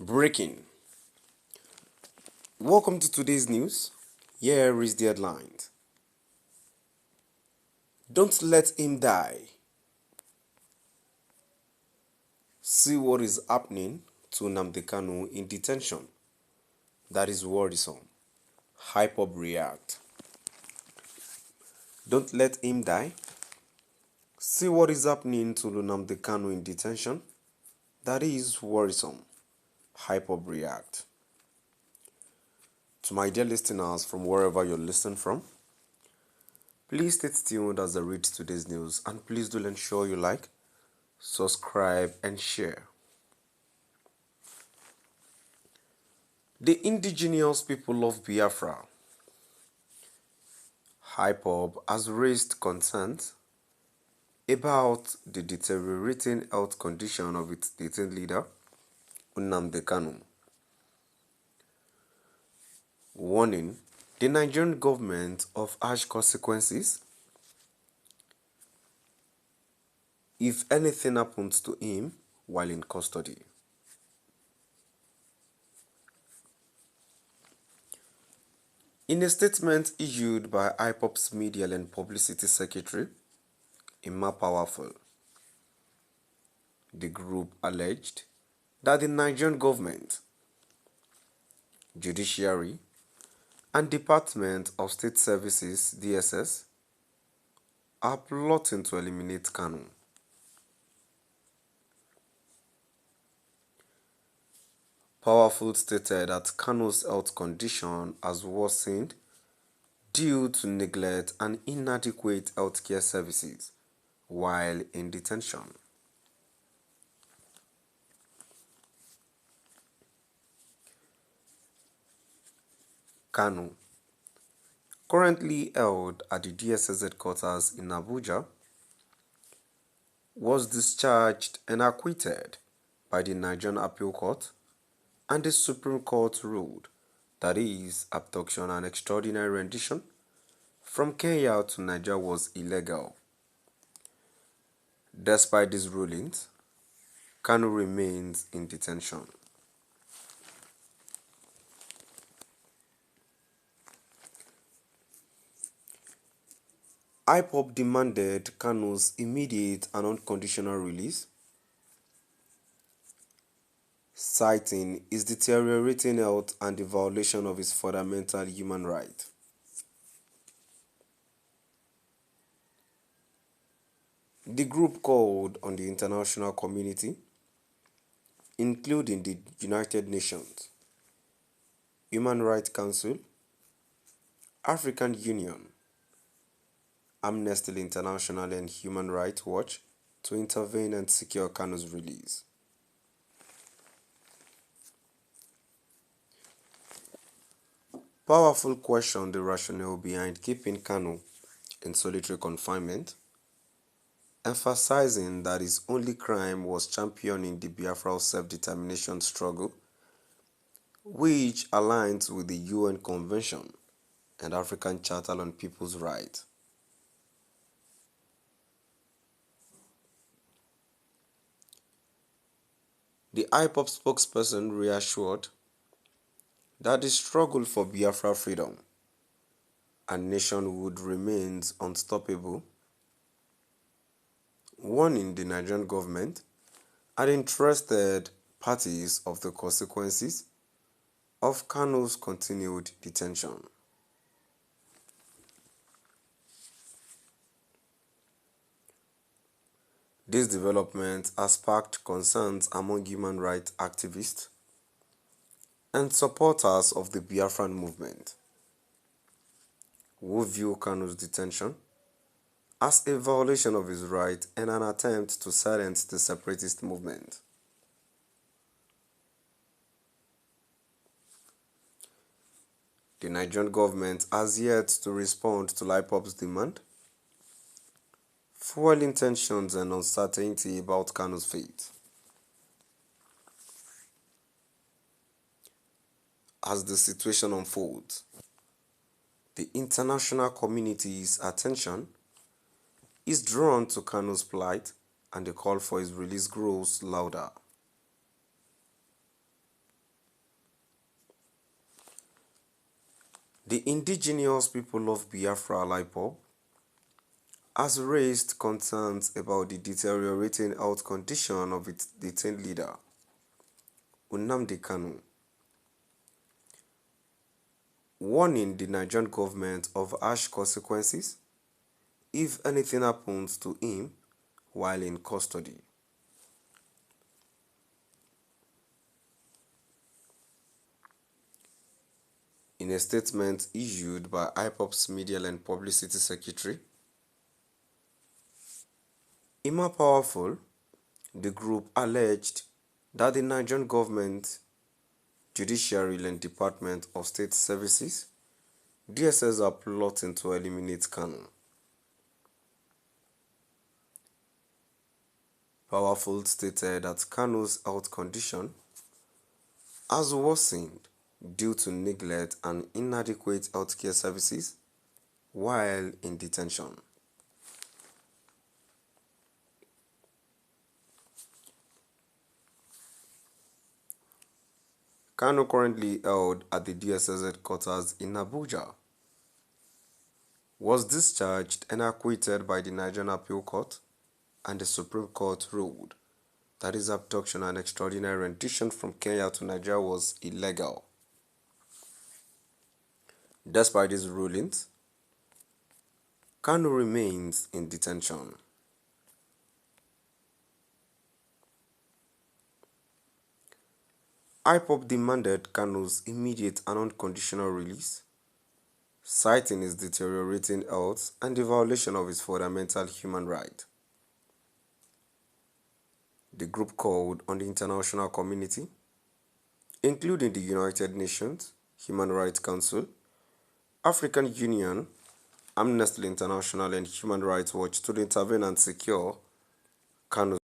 Breaking. Welcome to today's news. Here is the headlines. Don't let him die. See what is happening to Nnamdi Kanu in detention. That is worrisome. Hype-up react. Don't let him die. See what is happening to Nnamdi Kanu in detention. That is worrisome. Hype-up react. To my dear listeners from wherever you're listening from, please stay tuned as I read today's news, and please do ensure you like, subscribe and share. The indigenous people of Biafra, Hype-up, has raised concerns about the deteriorating health condition of its detained leader, Nnamdi Kanu. Warning: the Nigerian government of harsh consequences if anything happens to him while in custody. In a statement issued by Hype-up's Media and Publicity Secretary, Emma Powerful, the group alleged that the Nigerian government, judiciary, and Department of State Services (DSS) are plotting to eliminate Kanu. Powerful stated that Kanu's health condition has worsened due to neglect and inadequate healthcare services while in detention. Kanu, currently held at the DSS headquarters in Abuja, was discharged and acquitted by the Nigerian Appeal Court, and the Supreme Court ruled that his abduction and extraordinary rendition from Kenya to Nigeria was illegal. Despite these rulings, Kanu remains in detention. Hype-up demanded Kanu's immediate and unconditional release, citing his deteriorating health and the violation of his fundamental human rights. The group called on the international community, including the United Nations, Human Rights Council, African Union, Amnesty International and Human Rights Watch to intervene and secure Kanu's release. Powerful questioned the rationale behind keeping Kanu in solitary confinement, emphasizing that his only crime was championing the Biafra self-determination struggle, which aligns with the UN Convention and African Charter on People's Rights. The Hype-up spokesperson reassured that the struggle for Biafra freedom and nationhood remains unstoppable, warning the Nigerian government and interested parties of the consequences of Kanu's continued detention. This development has sparked concerns among human rights activists and supporters of the Biafran movement, who view Kanu's detention as a violation of his rights and an attempt to silence the separatist movement. The Nigerian government has yet to respond to Hype-up's demand, fueling tensions and uncertainty about Kanu's fate. As the situation unfolds, the international community's attention is drawn to Kanu's plight, and the call for his release grows louder. The indigenous people of Biafra IPOB has raised concerns about the deteriorating health condition of its detained leader, Nnamdi Kanu, warning the Nigerian government of harsh consequences if anything happens to him while in custody. In a statement issued by IPOB's Media and Publicity Secretary, Ima Powerful, the group alleged that the Nigerian government, Judiciary and Department of State Services, DSS, are plotting to eliminate Kanu. Powerful stated that Kanu's health condition has worsened due to neglect and inadequate healthcare services while in detention. Kanu, currently held at the DSS headquarters in Abuja, was discharged and acquitted by the Nigerian Appeal Court, and the Supreme Court ruled that his abduction and extraordinary rendition from Kenya to Nigeria was illegal. Despite these rulings, Kanu remains in detention. IPOB demanded Kanu's immediate and unconditional release, citing his deteriorating health and the violation of his fundamental human right. The group called on the international community, including the United Nations, Human Rights Council, African Union, Amnesty International and Human Rights Watch, to intervene and secure Kanu's